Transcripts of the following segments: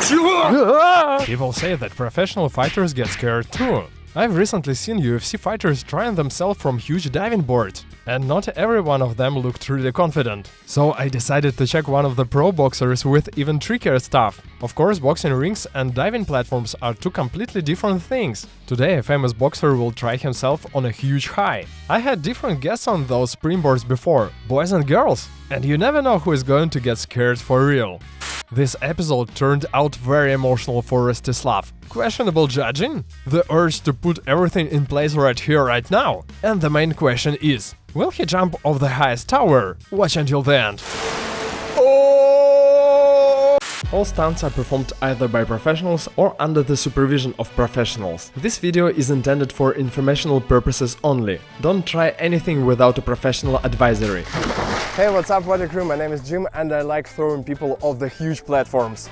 People say that professional fighters get scared too. I've recently seen UFC fighters trying themselves from huge diving boards, and not every one of them looked really confident. So I decided to check one of the pro boxers with even trickier stuff. Of course, boxing rings and diving platforms are two completely different things. Today a famous boxer will try himself on a huge high. I had different guests on those springboards before, boys and girls, and you never know who is going to get scared for real. This episode turned out very emotional for Rostislav. Questionable judging? The urge to put everything in place right here, right now. And the main question is, will he jump off the highest tower? Watch until the end. All stunts are performed either by professionals or under the supervision of professionals. This video is intended for informational purposes only. Don't try anything without a professional advisory. Hey, what's up, Water Crew? My name is Jim and I like throwing people off the huge platforms.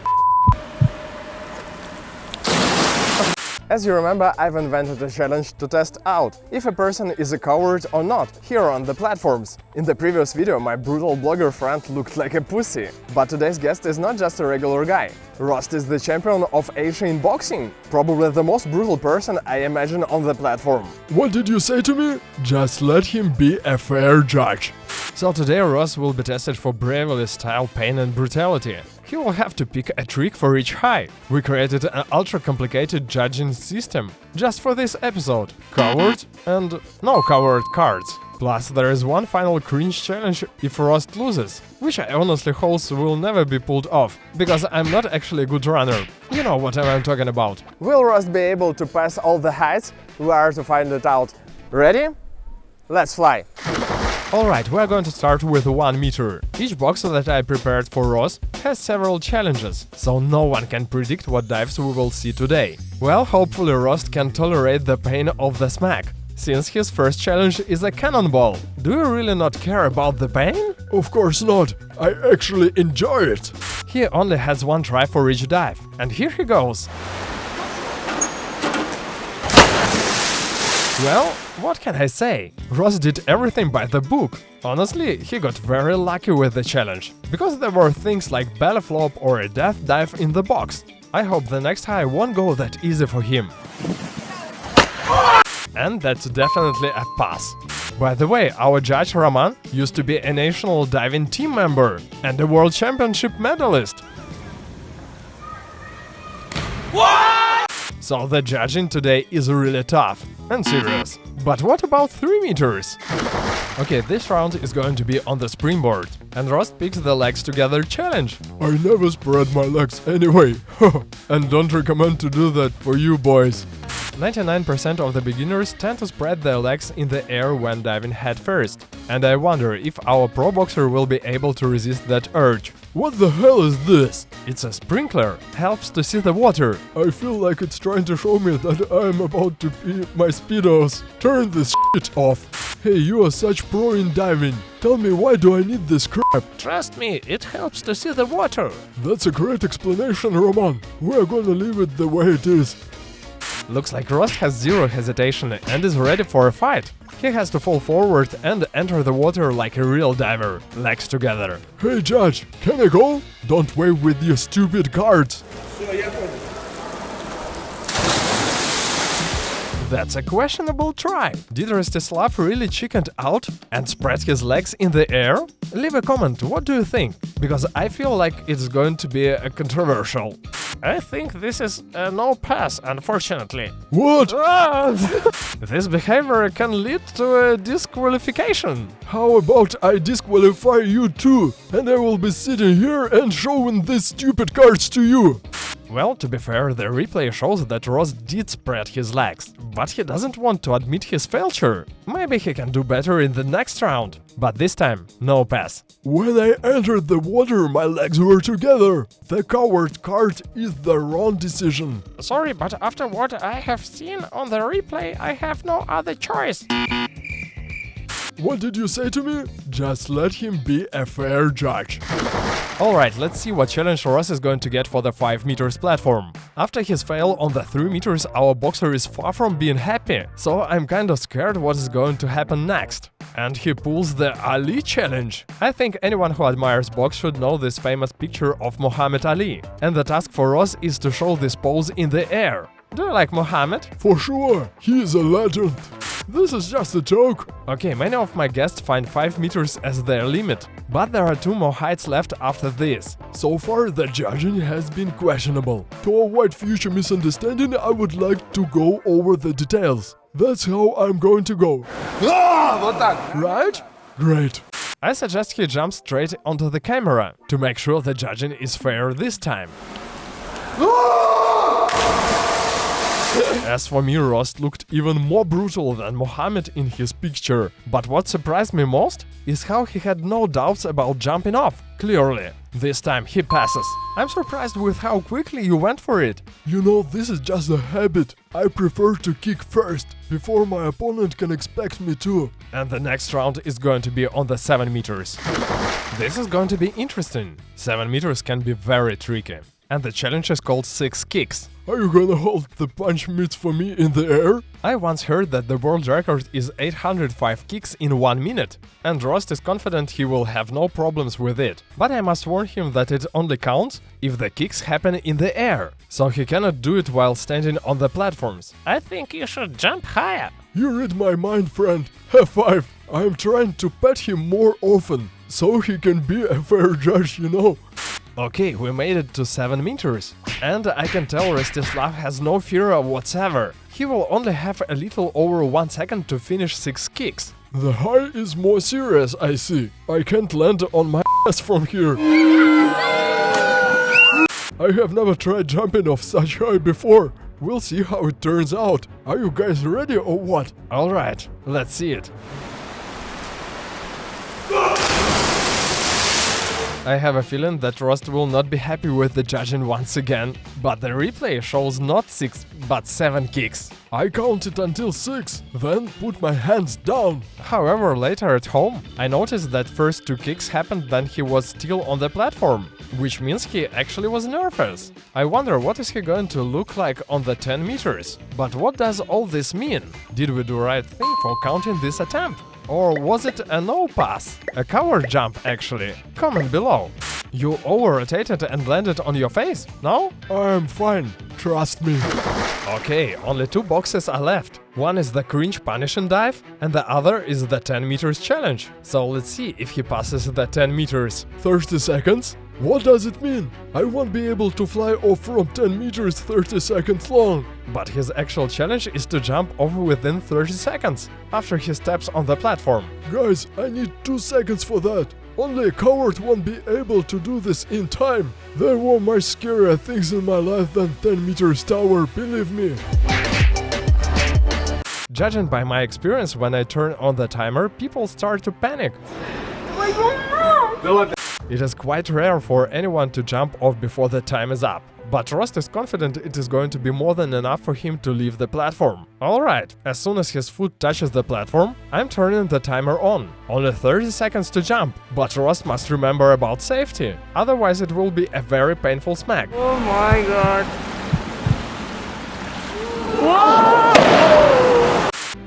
As you remember, I've invented a challenge to test out if a person is a coward or not here on the platforms. In the previous video, my brutal blogger friend looked like a pussy. But today's guest is not just a regular guy. Rost is the champion of Asia in boxing, probably the most brutal person I imagine on the platform. What did you say to me? Just let him be a fair judge. So today Ross will be tested for bravery, style, pain and brutality. He will have to pick a trick for each high. We created an ultra-complicated judging system just for this episode. Coward and no coward cards. Plus there is one final cringe challenge if Rost loses, which I honestly hope will never be pulled off, because I'm not actually a good runner. You know what I'm talking about. Will Rost be able to pass all the heights? We are to find it out. Ready? Let's fly! Alright, we're going to start with 1 meter. Each boxer that I prepared for Ross has several challenges, so no one can predict what dives we will see today. Well, hopefully Rost can tolerate the pain of the smack, since his first challenge is a cannonball. Do you really not care about the pain? Of course not, I actually enjoy it. He only has 1 try for each dive, and here he goes. Well, what can I say? Ross did everything by the book. Honestly, he got very lucky with the challenge, because there were things like belly flop or a death dive in the box. I hope the next high won't go that easy for him. And that's definitely a pass. By the way, our judge Roman used to be a national diving team member and a world championship medalist. What? So the judging today is really tough and serious. But what about 3 meters? Okay, this round is going to be on the springboard, and Rost picks the legs together challenge. I never spread my legs anyway, and don't recommend to do that for you boys. 99% of the beginners tend to spread their legs in the air when diving head first, and I wonder if our pro boxer will be able to resist that urge. What the hell is this? It's a sprinkler, helps to see the water. I feel like it's trying to show me that I'm about to pee my speedos. Turn this shit off. Hey, you are such pro in diving. Tell me, why do I need this crap? Trust me, it helps to see the water. That's a great explanation, Roman. We're gonna leave it the way it is. Looks like Rost has zero hesitation and is ready for a fight. He has to fall forward and enter the water like a real diver, legs together. Hey judge, can I go? Don't wave with your stupid cards. That's a questionable try. Did Rostislav really chickened out and spread his legs in the air? Leave a comment, what do you think? Because I feel like it's going to be controversial. I think this is a no pass, unfortunately. What? This behavior can lead to a disqualification. How about I disqualify you too, and I will be sitting here and showing these stupid cards to you. Well, to be fair, the replay shows that Ross did spread his legs, but he doesn't want to admit his failure. Maybe he can do better in the next round, but this time, no pass. When I entered the water, my legs were together. The coward card is the wrong decision. Sorry, but after what I have seen on the replay, I have no other choice. What did you say to me? Just let him be a fair judge. Alright, let's see what challenge Ross is going to get for the 5 meters platform. After his fail on the 3 meters, our boxer is far from being happy, so I'm kinda scared what is going to happen next. And he pulls the Ali challenge. I think anyone who admires box should know this famous picture of Muhammad Ali. And the task for Ross is to show this pose in the air. Do you like Muhammad? For sure, he is a legend. This is just a joke. Okay, many of my guests find 5 meters as their limit, but there are 2 more heights left after this. So far, the judging has been questionable. To avoid future misunderstanding, I would like to go over the details. That's how I'm going to go. Right? Great. I suggest he jumps straight onto the camera, to make sure the judging is fair this time. As for me, Rost looked even more brutal than Mohammed in his picture. But what surprised me most is how he had no doubts about jumping off, clearly. This time he passes. I'm surprised with how quickly you went for it. You know, this is just a habit. I prefer to kick first, before my opponent can expect me to. And the next round is going to be on the 7 meters. This is going to be interesting. 7 meters can be very tricky. And the challenge is called 6 kicks. Are you gonna hold the punch mitts for me in the air? I once heard that the world record is 805 kicks in 1 minute, and Rost is confident he will have no problems with it. But I must warn him that it only counts if the kicks happen in the air, so he cannot do it while standing on the platforms. I think you should jump higher. You read my mind, friend. High five. I am trying to pet him more often, so he can be a fair judge, you know. Okay, we made it to 7 meters. And I can tell Rostislav has no fear whatsoever. He will only have a little over 1 second to finish 6 kicks. The high is more serious, I see. I can't land on my ass from here. I have never tried jumping off such high before. We'll see how it turns out. Are you guys ready or what? Alright, let's see it. I have a feeling that Rost will not be happy with the judging once again, but the replay shows not 6, but 7 kicks. I counted until 6, then put my hands down. However, later at home, I noticed that first 2 kicks happened when he was still on the platform, which means he actually was nervous. I wonder what is he going to look like on the 10 meters. But what does all this mean? Did we do right thing for counting this attempt? Or was it a no pass? A coward jump, actually? Comment below. You over-rotated and landed on your face, no? I'm fine, trust me. Okay, only 2 boxes are left. One is the cringe punishing dive, and the other is the 10 meters challenge. So let's see if he passes the 10 meters. 30 seconds? What does it mean? I won't be able to fly off from 10 meters 30 seconds long. But his actual challenge is to jump off within 30 seconds, after he steps on the platform. Guys, I need 2 seconds for that. Only a coward won't be able to do this in time. There were much scarier things in my life than 10 meters tower, believe me. Judging by my experience, when I turn on the timer, people start to panic. It is quite rare for anyone to jump off before the time is up. But Rost is confident it is going to be more than enough for him to leave the platform. Alright, as soon as his foot touches the platform, I'm turning the timer on. Only 30 seconds to jump, but Rost must remember about safety. Otherwise it will be a very painful smack. Oh my god. Whoa!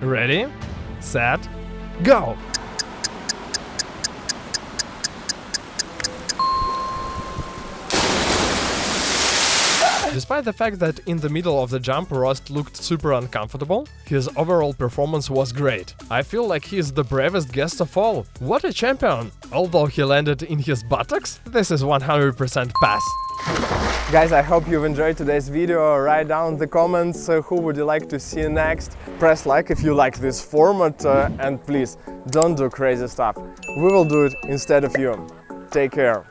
Ready, set, go! Despite the fact that in the middle of the jump Rost looked super uncomfortable, his overall performance was great. I feel like he is the bravest guest of all. What a champion! Although he landed in his buttocks, this is 100% pass. Guys, I hope you've enjoyed today's video. Write down in the comments who would you like to see next. Press like if you like this format and please don't do crazy stuff. We will do it instead of you. Take care.